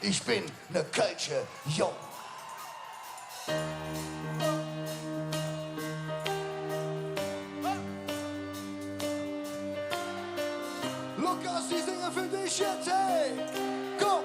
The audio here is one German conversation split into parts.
Ich bin ne Kölsche Jung. Lukas, die singen für dich jetzt, hey! Komm!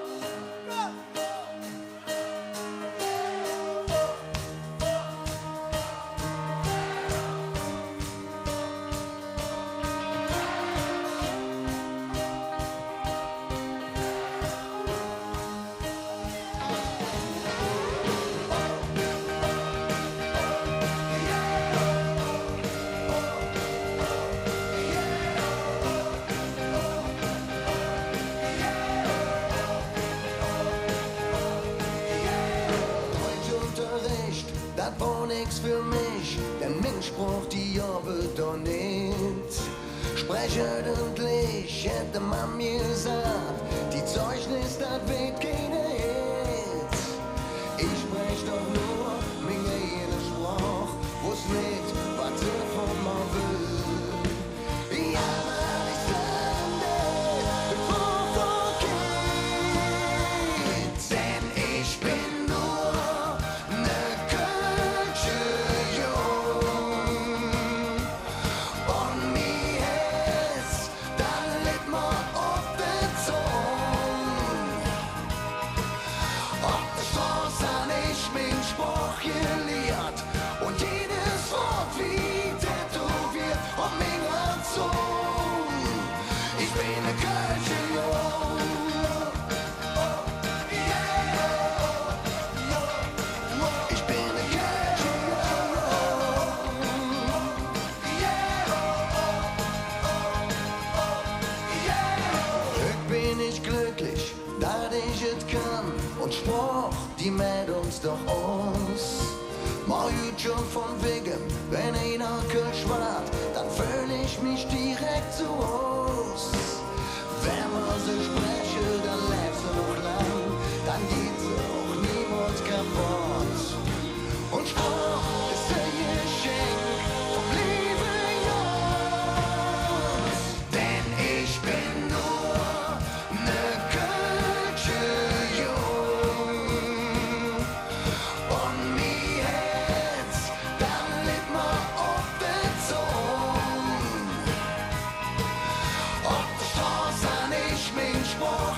Das war nix für mich, denn Mensch braucht die Jahre doch nicht. Sprechend hätte man mir gesagt, die Zeugnis, das weht keine Hit. Ich sprech doch nur mit jeder Sprache, wo's nicht, was er von mir will. Ja, man ist Lande, bevor geht, denn ich bin nur ne Kölsche Jung. Und mir ist dann lit mir auf der Zunge. Auf der Straße han ich min Spruch gelehrt und jedes Wort wie tätowiert auf meiner Zunge. Ich bin ne Kölsche Jung. Ich bin ne Kölsche Jung. Heute bin ich glücklich, dass ich es kann und sprach, die mäht uns doch aus. Mal gut schon von wegen, wenn einer Kölsch wart, dann fühl ich mich direkt zu Haus. Wenn man so spreche, dann lebt sie noch lang, dann geht sie auch niemals kaputt. Und Spruch ist ein Geschenk vom lieben Jungs, denn ich bin nur ne Kölsche Jung. Und mir hätt's dann lit mir auf der Zunge. Auf der Straße han ich min Spruch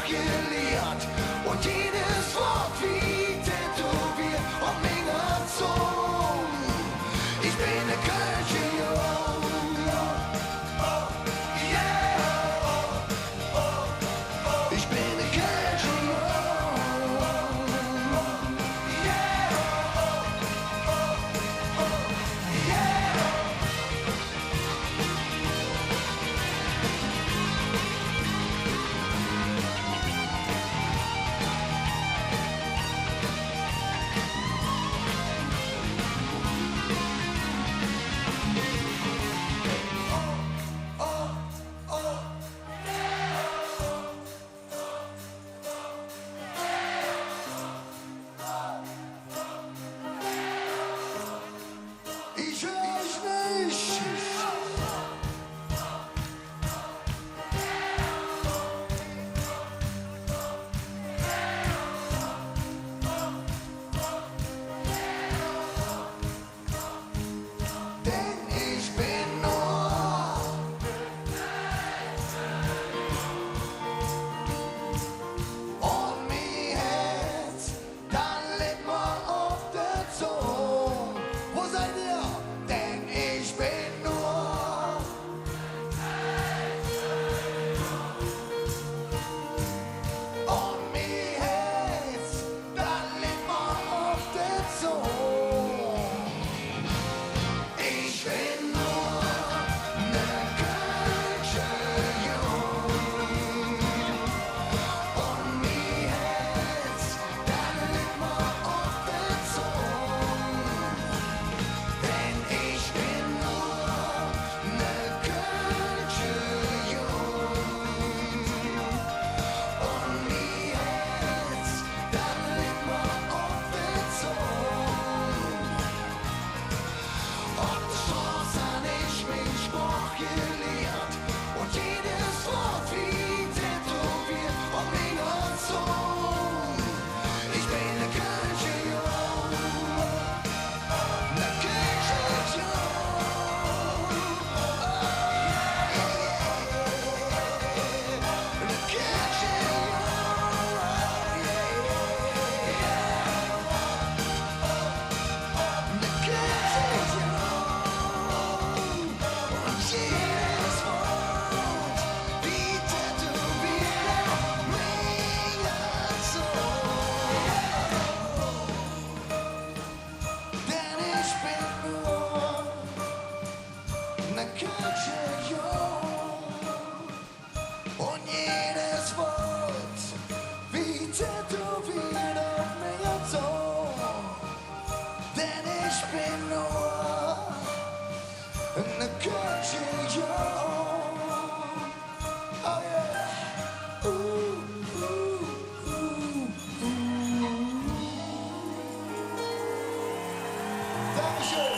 Dankeschön.